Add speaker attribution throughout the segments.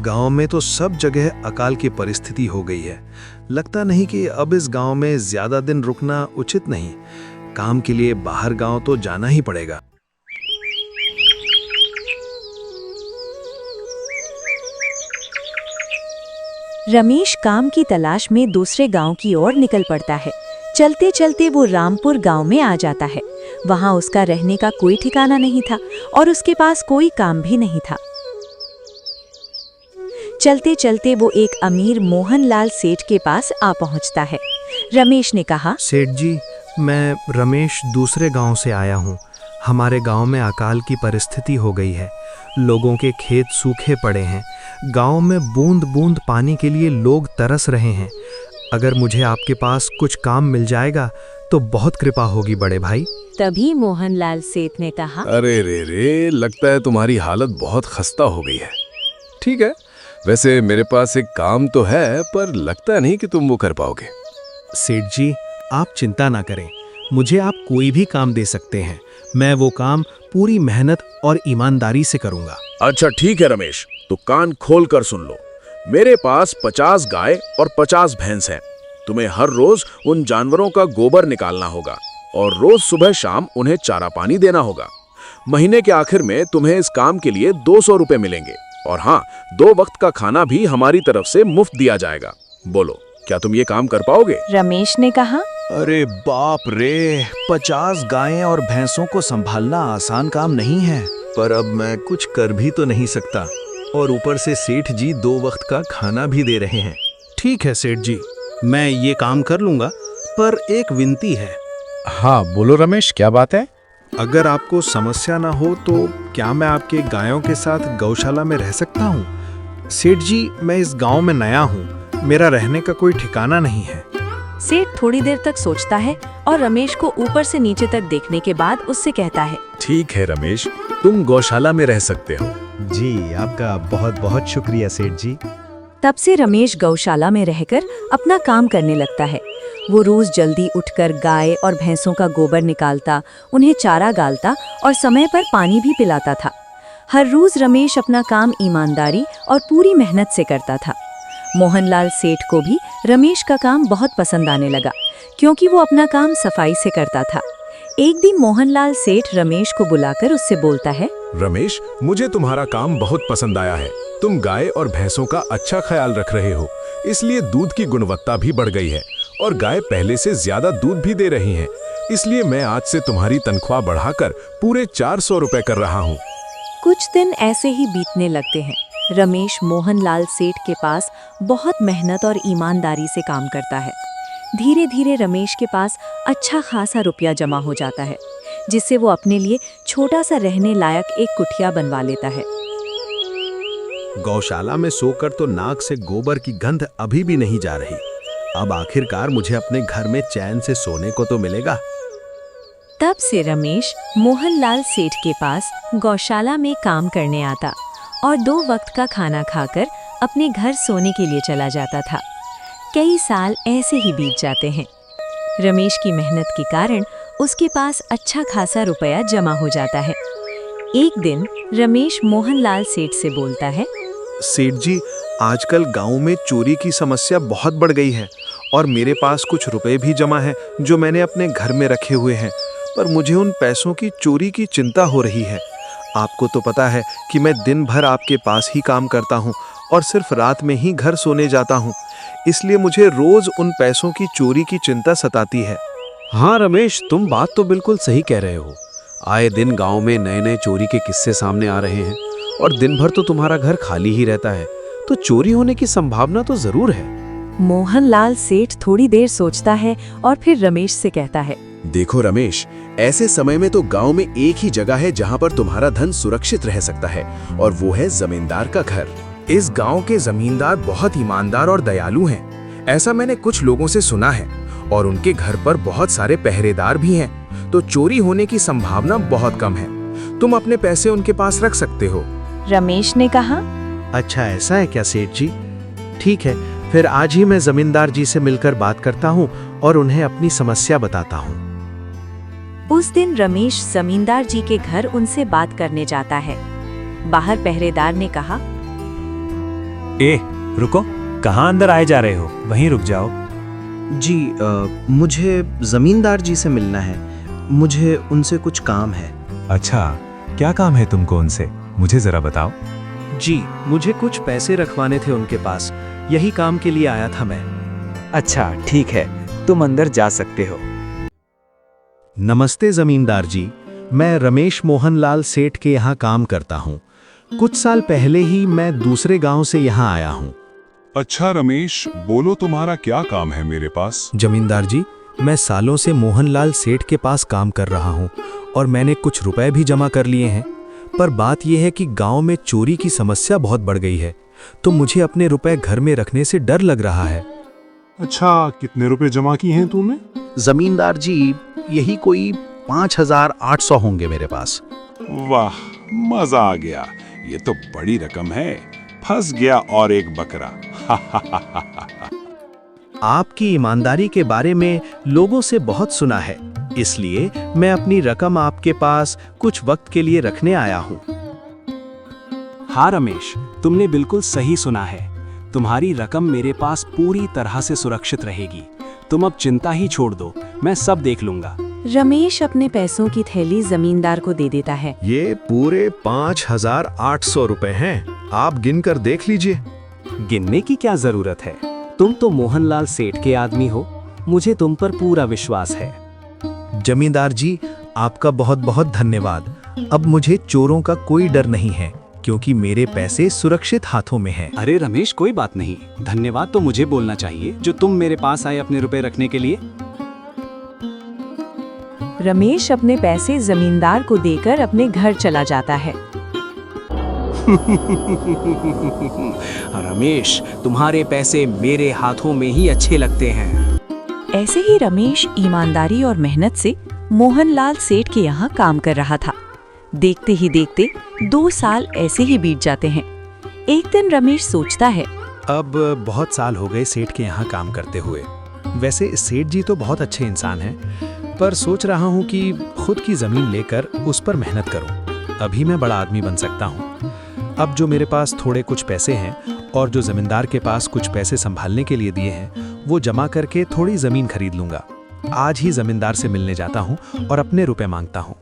Speaker 1: गांव में तो सब जगह अकाल की परिस्थिति हो गई है। लगता नहीं कि अब इस गांव में ज्यादा दिन रुकना उचित नहीं। काम के लिए बाहर गांव तो जाना ही पड़ेगा।
Speaker 2: रमेश काम की तलाश में दूसरे गांव की ओर निकल पड़ता है। चलते चलते वो रामपुर गांव में आ जाता है। वहां उसका रहने का कोई ठिकाना नहीं था और उसके पास कोई काम भी नहीं था। चलते चलते वो एक अमीर मोहनलाल सेठ के पास आ पहुंचता है। रमेश ने कहा,
Speaker 1: सेठ जी, मैं रमेश दूसरे गांव से आया हूं। हमारे गांव में अकाल की परिस्थिति हो गई है। लोगों के खेत सूखे पड़े हैं। गांव में बूंद बूंद पानी के लिए लोग तरस रहे हैं। अगर मुझे आपके पास कुछ काम मिल जाएगा तो बहुत कृपा होगी बड़े भाई।
Speaker 2: तभी मोहनलाल सेठ ने कहा,
Speaker 3: अरे रे, लगता है तुम्हारी हालत बहुत खस्ता हो गई है। ठीक है, वैसे मेरे पास एक काम तो है, पर लगता नहीं कि तुम वो कर पाओगे।
Speaker 1: सेठ जी, आप चिंता ना करें। मुझे आप कोई भी काम दे सकते हैं। मैं वो काम पूरी मेहनत और ईमानदारी से करूंगा।
Speaker 4: अच्छा ठीक है रमेश, तो कान खोल कर सुन लो। मेरे पास 50 गाय और 50 भैंस हैं। तुम्हें हर रोज उन जानवरों का गोबर निकालना होगा और रोज सुबह शाम उन्हें चारा पानी देना होगा। महीने के आखिर में तुम्हें इस काम के लिए 200 रुपए मिलेंगे और हाँ, 2 वक्त का खाना भी हमारी तरफ से मुफ्त दिया जाएगा। बोलो, क्या तुम ये काम कर पाओगे?
Speaker 2: रमेश ने कहा,
Speaker 5: अरे बाप रे, 50 गायें और भैंसों को संभालना आसान काम नहीं है।
Speaker 1: पर अब मैं कुछ कर भी तो नहीं सकता और ऊपर से सेठ जी 2 वक्त का खाना भी दे रहे हैं। ठीक है सेठ जी, मैं ये काम कर लूंगा, पर एक विनती है।
Speaker 3: हाँ बोलो रमेश, क्या बात है?
Speaker 1: अगर आपको समस्या ना हो तो क्या मैं आपके गायों के साथ गौशाला में रह सकता हूँ? सेठ जी, मैं इस गांव में नया हूँ। मेरा रहने का कोई ठिकाना नहीं है।
Speaker 2: सेठ थोड़ी देर तक सोचता है और रमेश को ऊपर से नीचे तक देखने के बाद उससे कहता है,
Speaker 4: ठीक है रमेश, तुम गौशाला में रह सकते हो।
Speaker 1: जी, आपका बहुत बहुत शुक्रिया सेठ जी।
Speaker 2: तब से रमेश गौशाला में रहकर अपना काम करने लगता है। वो रोज जल्दी उठकर गाय और भैंसों का गोबर निकालता, उन्हें चारा डालता और समय पर पानी भी पिलाता था। हर रोज रमेश अपना काम ईमानदारी और पूरी मेहनत से करता था। मोहनलाल सेठ को भी रमेश का काम बहुत पसंद आने लगा, क्योंकि वो अपना काम सफाई से करता था। एक दिन मोहनलाल सेठ रमेश को बुलाकर उससे बोलता है,
Speaker 4: रमेश, मुझे तुम्हारा काम बहुत पसंद आया है। तुम गाय और भैंसों का अच्छा ख्याल रख रहे हो, इसलिए दूध की गुणवत्ता भी बढ़ गई है और गाय पहले से ज्यादा दूध भी दे रही हैं। इसलिए मैं आज से तुम्हारी तनख्वाह बढ़ाकर पूरे 400 रुपए कर रहा हूँ।
Speaker 2: कुछ दिन ऐसे ही बीतने लगते हैं। रमेश मोहनलाल सेठ के पास बहुत मेहनत और ईमानदारी से काम करता है। धीरे धीरे रमेश के पास अच्छा खासा रुपया जमा हो जाता है, जिससे वो अपने लिए छोटा सा रहने लायक एक कुटिया बनवा लेता है।
Speaker 1: गौशाला में सोकर तो नाक से गोबर की गंध अभी भी नहीं जा रही। अब आखिरकार मुझे अपने घर में चैन से सोने को तो मिलेगा।
Speaker 2: तब से रमेश मोहनलाल सेठ के पास गौशाला में काम करने आता और 2 वक्त का खाना खाकर अपने घर सोने के लिए चला जाता था। कई साल ऐसे ही बीत जाते हैं। रमेश की मेहनत के कारण उसके पास अच्छा खासा रुपया जमा हो जाता है। एक दिन रमेश मोहनलाल सेठ से बोलता है,
Speaker 1: सेठ जी, आजकल गांव में चोरी की समस्या बहुत बढ़ गई है और मेरे पास कुछ रुपए भी जमा है जो मैंने अपने घर में रखे हुए हैं, पर मुझे उन पैसों की चोरी की चिंता हो रही है। आपको तो पता है कि मैं दिन भर आपके पास ही काम करता हूँ और सिर्फ रात में ही घर सोने जाता हूँ, इसलिए मुझे रोज उन पैसों की चोरी की चिंता सताती है।
Speaker 6: हाँ रमेश, तुम बात तो बिल्कुल सही कह रहे हो। आए दिन गांव में नए नए चोरी के किस्से सामने आ रहे हैं और दिन भर तो तुम्हारा घर खाली ही रहता है, तो चोरी होने की संभावना तो जरूर है।
Speaker 2: मोहनलाल सेठ थोड़ी देर सोचता है और फिर रमेश से कहता है,
Speaker 4: देखो रमेश, ऐसे समय में तो गांव में एक ही जगह है जहां पर तुम्हारा धन सुरक्षित रह सकता है, और वो है जमींदार का घर। इस गांव के जमींदार बहुत ईमानदार और दयालु हैं। ऐसा मैंने कुछ लोगों से सुना है और उनके घर पर बहुत सारे पहरेदार भी हैं, तो चोरी होने की संभावना बहुत कम है। तुम अपने पैसे उनके पास रख सकते हो।
Speaker 2: रमेश ने कहा,
Speaker 1: अच्छा ऐसा है क्या सेठ जी? ठीक है, फिर आज ही मैं जमींदार जी से मिलकर बात करता हूँ और उन्हें अपनी समस्या बताता हूँ।
Speaker 2: उस दिन रमेश जमींदार जी के घर उनसे बात करने जाता है। बाहर पहरेदार ने कहा,
Speaker 7: ए, रुको, कहाँ अंदर आए जा रहे हो? वहीं रुक जाओ।
Speaker 8: जी मुझे जमींदार जी से मिलना है। मुझे उनसे कुछ काम है।
Speaker 7: अच्छा, क्या काम है तुमको उनसे? मुझे जरा बताओ।
Speaker 5: जी, मुझे कुछ पैसे रखवाने थे उनके पास, यही काम के लिए आया था मैं।
Speaker 9: अच्छा ठीक है, तुम अंदर जा सकते हो।
Speaker 5: नमस्ते जमींदार जी, मैं रमेश मोहनलाल सेठ के यहाँ काम करता हूँ। कुछ साल पहले ही मैं दूसरे गांव से यहाँ आया हूँ।
Speaker 10: अच्छा रमेश, बोलो तुम्हारा क्या काम है मेरे पास?
Speaker 5: जमींदार जी, मैं सालों से मोहनलाल सेठ के पास काम कर रहा हूँ और मैंने कुछ रुपए भी जमा कर लिए हैं। पर बात यह है कि गांव में चोरी की समस्या बहुत बढ़ गई है, तो मुझे अपने रुपए घर में रखने से डर लग रहा है।
Speaker 10: अच्छा, कितने रुपए जमा किए हैं तूने?
Speaker 8: जमींदार जी, यही कोई 5,800 होंगे मेरे पास।
Speaker 10: वाह, मजा आ गया। ये तो बड़ी रकम है। फंस गया और एक बकरा।
Speaker 5: आपकी ईमानदारी के बारे में लोगों से बहुत सुना है, इसलिए मैं अपनी रकम आपके पास कुछ वक्त के लिए रखने आया हूँ।
Speaker 11: हाँ रमेश, तुमने बिल्कुल सही सुना है। तुम्हारी रकम मेरे पास पूरी तरह से सुरक्षित रहेगी। तुम अब चिंता ही छोड़ दो, मैं सब देख लूंगा।
Speaker 2: रमेश अपने पैसों की थैली जमींदार को दे देता है।
Speaker 1: ये पूरे 5,800 रुपए हैं, आप गिनकर देख लीजिए।
Speaker 11: गिनने की क्या जरूरत है? तुम तो मोहनलाल सेठ के आदमी हो, मुझे तुम पर पूरा विश्वास है।
Speaker 5: जमींदार जी, आपका बहुत बहुत धन्यवाद। अब मुझे चोरों का कोई डर नहीं है, क्योंकि मेरे पैसे सुरक्षित हाथों में हैं।
Speaker 11: अरे रमेश, कोई बात नहीं। धन्यवाद तो मुझे बोलना चाहिए, जो तुम मेरे पास आए अपने रुपए रखने के लिए।
Speaker 2: रमेश अपने पैसे जमींदार को देकर अपने घर चला जाता है।
Speaker 11: रमेश, तुम्हारे पैसे मेरे हाथों में ही अच्छे लगते हैं।
Speaker 2: ऐसे ही रमेश ईमानदारी और मेहनत से मोहनलाल सेठ के यहाँ काम कर रहा था। देखते ही देखते 2 साल ऐसे ही बीत जाते हैं। एक दिन रमेश सोचता है,
Speaker 5: अब बहुत साल हो गए सेठ के यहाँ काम करते हुए। वैसे सेठ जी तो बहुत अच्छे इंसान हैं, पर सोच रहा हूँ कि खुद की जमीन लेकर उस पर मेहनत करूँ। अभी मैं बड़ा आदमी बन सकता हूँ। अब जो मेरे पास थोड़े कुछ पैसे हैं और जो जमींदार के पास कुछ पैसे संभालने के लिए दिए हैं, वो जमा करके थोड़ी जमीन खरीद लूंगा। आज ही जमींदार से मिलने जाता हूँ और अपने रुपए मांगता हूँ।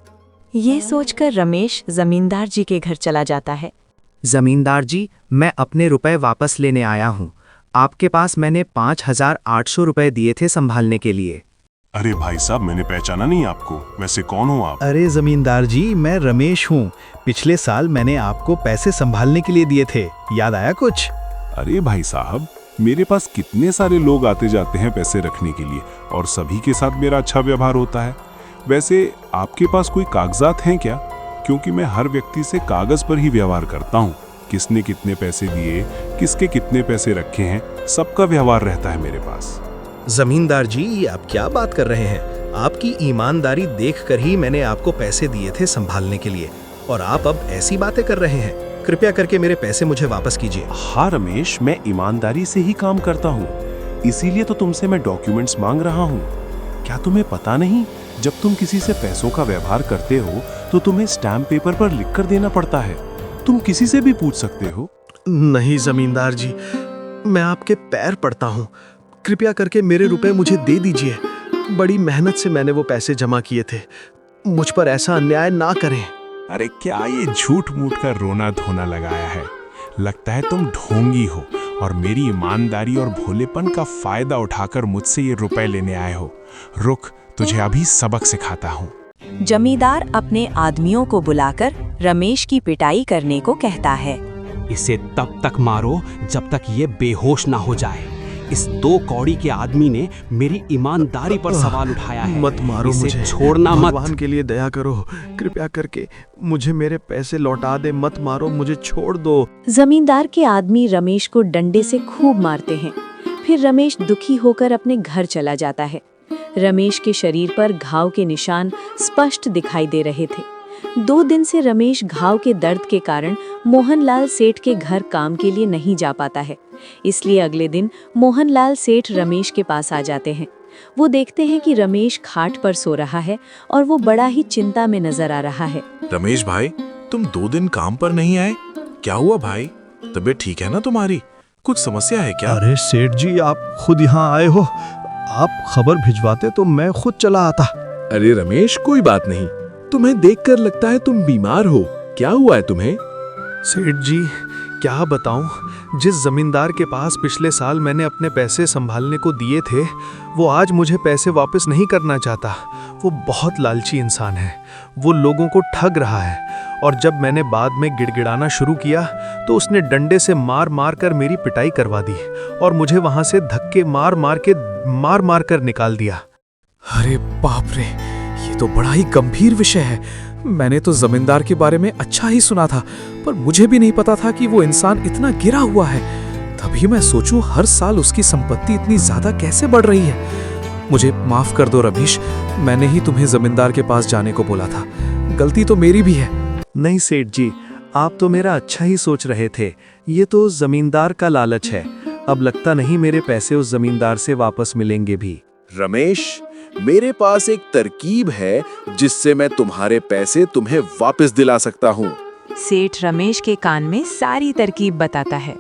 Speaker 2: ये सोचकर रमेश जमींदार जी के घर चला जाता है।
Speaker 8: जमींदार जी, मैं अपने रुपए वापस लेने आया हूँ। आपके पास मैंने 5,800 रुपए दिए थे संभालने के लिए।
Speaker 10: अरे भाई साहब, मैंने पहचाना नहीं आपको। वैसे कौन हो आप?
Speaker 5: अरे जमींदार जी, मैं रमेश हूँ। पिछले साल मैंने आपको पैसे संभालने के लिए दिए थे, याद आया कुछ?
Speaker 10: अरे भाई साहब, मेरे पास कितने सारे लोग आते जाते हैं पैसे रखने के लिए, और सभी के साथ मेरा अच्छा व्यवहार होता है। वैसे आपके पास कोई कागजात हैं क्या? क्योंकि मैं हर व्यक्ति से कागज पर ही व्यवहार करता हूँ। किसने कितने पैसे दिए, किसके कितने पैसे रखे हैं, सबका व्यवहार रहता है मेरे पास।
Speaker 5: जमींदार जी, ये आप क्या बात कर रहे हैं? आपकी ईमानदारी देखकर ही मैंने आपको पैसे दिए थे संभालने के लिए, और आप अब ऐसी बातें कर रहे हैं। कृपया करके मेरे पैसे मुझे वापस कीजिए।
Speaker 12: हाँ रमेश, मैं ईमानदारी से ही काम करता हूँ, इसीलिए तो तुमसे मैं डॉक्यूमेंट्स मांग रहा हूँ। क्या तुम्हें पता नहीं, जब तुम किसी से पैसों का व्यवहार करते हो तो तुम्हें स्टैम्प पेपर पर लिखकर देना पड़ता है। तुम किसी से भी पूछ सकते हो।
Speaker 5: नहीं जमींदार जी, मैं आपके पैर पड़ता हूँ, कृपया करके मेरे रुपए मुझे दे दीजिए। बड़ी मेहनत से मैंने वो पैसे जमा किए थे, मुझ पर ऐसा अन्याय ना करें।
Speaker 10: अरे क्या ये झूठ मूठ का रोना धोना लगाया है? लगता है तुम ढोंगी हो और मेरी ईमानदारी और भोलेपन का फायदा उठाकर मुझसे ये रुपए लेने आए हो। रुक, तुझे अभी सबक सिखाता हूँ।
Speaker 2: जमींदार अपने आदमियों को बुलाकर रमेश की पिटाई करने को कहता है।
Speaker 11: इसे तब तक मारो जब तक ये बेहोश ना हो जाए। इस 2 कौड़ी के आदमी ने मेरी ईमानदारी पर सवाल उठाया है।
Speaker 5: मत मारो
Speaker 11: इसे
Speaker 5: मुझे,
Speaker 11: छोड़ना मत।
Speaker 5: भगवान के लिए दया करो, कृपया करके मुझे मेरे पैसे लौटा दे। मत मारो मुझे, छोड़ दो।
Speaker 2: जमींदार के आदमी रमेश को डंडे से खूब मारते हैं। फिर रमेश दुखी होकर अपने घर चला जाता है। रमेश के शरीर पर घाव के निशान स्पष्ट दिखाई दे रहे थे। 2 दिन से रमेश घाव के दर्द के कारण मोहनलाल सेठ के घर काम के लिए नहीं जा पाता है। इसलिए अगले दिन मोहनलाल सेठ रमेश के पास आ जाते हैं। वो देखते हैं कि रमेश खाट पर सो रहा है और वो बड़ा ही चिंता में नजर आ रहा है।
Speaker 13: रमेश भाई, तुम 2 दिन काम पर नहीं आए, क्या हुआ भाई? तबीयत ठीक है ना तुम्हारी?
Speaker 4: कुछ समस्या है क्या?
Speaker 5: अरे सेठ जी, आप खुद यहाँ आए हो। आप खबर भिजवाते तो मैं खुद चला आता।
Speaker 3: अरे रमेश, कोई बात नहीं। तुम्हें देखकर लगता है तुम बीमार हो। क्या हुआ है तुम्हें?
Speaker 5: सेठ जी, क्या बताऊं, जिस जमींदार के पास पिछले साल मैंने अपने पैसे संभालने को दिए थे, वो आज मुझे पैसे वापस नहीं करना चाहता। वो बहुत लालची इंसान है। वो लोगों को ठग रहा है, और जब मैंने बाद में गिड़गिड़ाना शुरू किया तो उसने डंडे से मार मार कर मेरी पिटाई करवा दी और मुझे वहां से धक्के मार मार कर निकाल दिया।
Speaker 6: अरे बाप रे, ये तो बड़ा ही गंभीर विषय है। मैंने तो जमींदार के बारे में अच्छा ही सुना था, पर मुझे भी नहीं पता था कि वो इंसान इतना गिरा हुआ है। तभी मैं सोचूं, हर साल उसकी संपत्ति इतनी ज्यादा कैसे बढ़ रही है। मुझे माफ कर दो रमेश, मैंने ही तुम्हें जमींदार के पास जाने को बोला था। गलती तो मेरी भी है।
Speaker 5: नहीं सेठ जी, आप तो मेरा अच्छा ही सोच रहे थे। ये तो जमींदार का लालच है। अब लगता नहीं मेरे पैसे उस जमींदार से वापस मिलेंगे भी।
Speaker 4: रमेश, मेरे पास एक तरकीब है जिससे मैं तुम्हारे पैसे तुम्हें वापस दिला सकता हूँ।
Speaker 2: सेठ रमेश के कान में सारी तरकीब बताता है।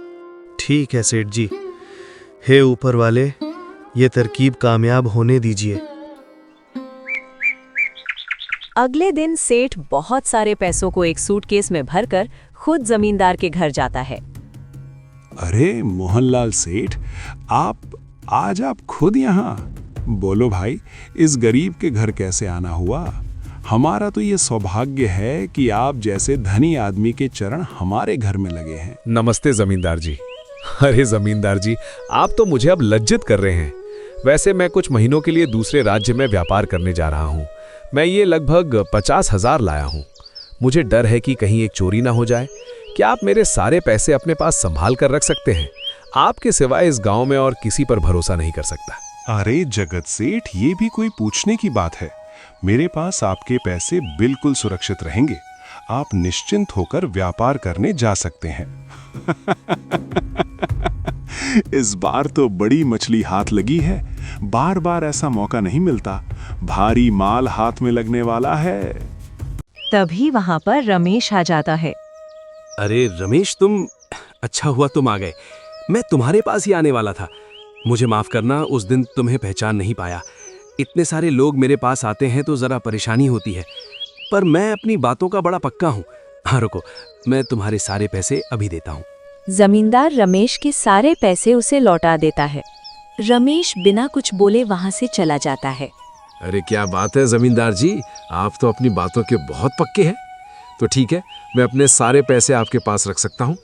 Speaker 5: ठीक है सेठ जी, हे ऊपर वाले, ये तरकीब कामयाब होने दीजिए।
Speaker 2: अगले दिन सेठ बहुत सारे पैसों को एक सूटकेस में भरकर खुद जमींदार के घर जाता है।
Speaker 10: अरे मोहनलाल सेठ, आज आप खुद यहाँ? बोलो भाई, इस गरीब के घर कैसे आना हुआ? हमारा तो ये सौभाग्य है कि आप जैसे धनी आदमी के चरण हमारे घर में लगे हैं।
Speaker 3: नमस्ते जमींदार जी। अरे जमींदार जी, आप तो मुझे अब लज्जित कर रहे हैं। वैसे मैं कुछ महीनों के लिए दूसरे राज्य में व्यापार करने जा रहा हूँ। मैं ये लगभग 50,000 लाया हूँ। मुझे डर है कि कहीं एक चोरी ना हो जाए। क्या आप मेरे सारे पैसे अपने पास संभाल कर रख सकते हैं? आपके सिवाय इस गांव में और किसी पर भरोसा नहीं कर सकता।
Speaker 10: अरे जगत सेठ, ये भी कोई पूछने की बात है? मेरे पास आपके पैसे बिल्कुल सुरक्षित रहेंगे। आप निश्चिंत होकर व्यापार करने जा सकते हैं। इस बार तो बड़ी मछली हाथ लगी है। बार बार ऐसा मौका नहीं मिलता। भारी माल हाथ में लगने वाला है।
Speaker 2: तभी वहां पर रमेश आ जाता है।
Speaker 11: अरे रमेश, अच्छा हुआ तुम आ गए। मैं तुम्हारे पास ही आने वाला था। मुझे माफ करना, उस दिन तुम्हें पहचान नहीं पाया। इतने सारे लोग मेरे पास आते हैं तो जरा परेशानी होती है, पर मैं अपनी बातों का बड़ा पक्का हूँ। हाँ रुको, मैं तुम्हारे सारे पैसे अभी देता हूँ।
Speaker 2: जमींदार रमेश के सारे पैसे उसे लौटा देता है। रमेश बिना कुछ बोले वहां से चला जाता है।
Speaker 3: अरे क्या बात है जमींदार जी, आप तो अपनी बातों के बहुत पक्के हैं। तो ठीक है, मैं अपने सारे पैसे आपके पास रख सकता हूँ।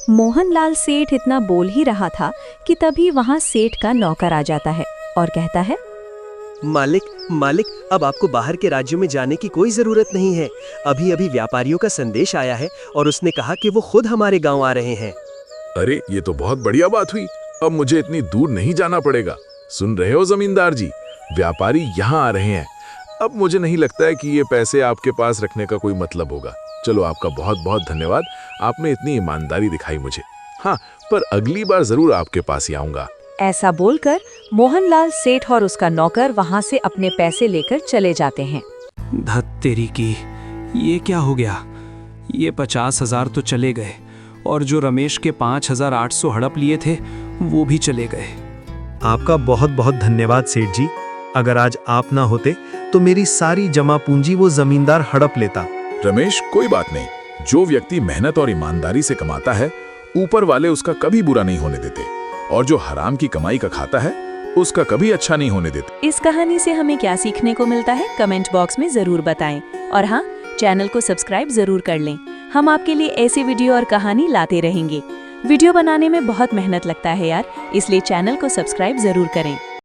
Speaker 2: मोहनलाल सेठ इतना बोल ही रहा था कि तभी वहां सेठ का नौकर आ जाता है और कहता है,
Speaker 13: मालिक, अब आपको बाहर के राज्यों में जाने की कोई जरूरत नहीं है। अभी अभी व्यापारियों का संदेश आया है और उसने कहा कि वो खुद हमारे गांव आ रहे हैं।
Speaker 4: अरे ये तो बहुत बढ़िया बात हुई। अब मुझे इतनी दूर नहीं जाना पड़ेगा। सुन रहे हो जमींदार जी, व्यापारी यहाँ आ रहे हैं। अब मुझे नहीं लगता है कि ये पैसे आपके पास रखने का कोई मतलब होगा। चलो, आपका बहुत बहुत धन्यवाद। आपने इतनी ईमानदारी दिखाई मुझे। हाँ, पर अगली बार जरूर आपके पास ही आऊंगा।
Speaker 2: ऐसा बोलकर मोहनलाल सेठ और उसका नौकर वहां से अपने पैसे लेकर चले जाते हैं।
Speaker 11: धत तेरी की, ये क्या हो गया? ये 50,000 तो चले गए, और जो रमेश के 5,800 हड़प लिए थे वो भी चले गए।
Speaker 5: आपका बहुत बहुत धन्यवाद सेठ जी। अगर आज आप ना होते तो मेरी सारी जमा पूंजी वो जमींदार हड़प लेता।
Speaker 4: रमेश, कोई बात नहीं। जो व्यक्ति मेहनत और ईमानदारी से कमाता है, ऊपर वाले उसका कभी बुरा नहीं होने देते, और जो हराम की कमाई का खाता है उसका कभी अच्छा नहीं होने देते।
Speaker 2: इस कहानी से हमें क्या सीखने को मिलता है, कमेंट बॉक्स में जरूर बताएं। और हाँ, चैनल को सब्सक्राइब जरूर कर लें। हम आपके लिए ऐसे वीडियो और कहानी लाते रहेंगे। वीडियो बनाने में बहुत मेहनत लगता है यार, इसलिए चैनल को सब्सक्राइब जरूर करें।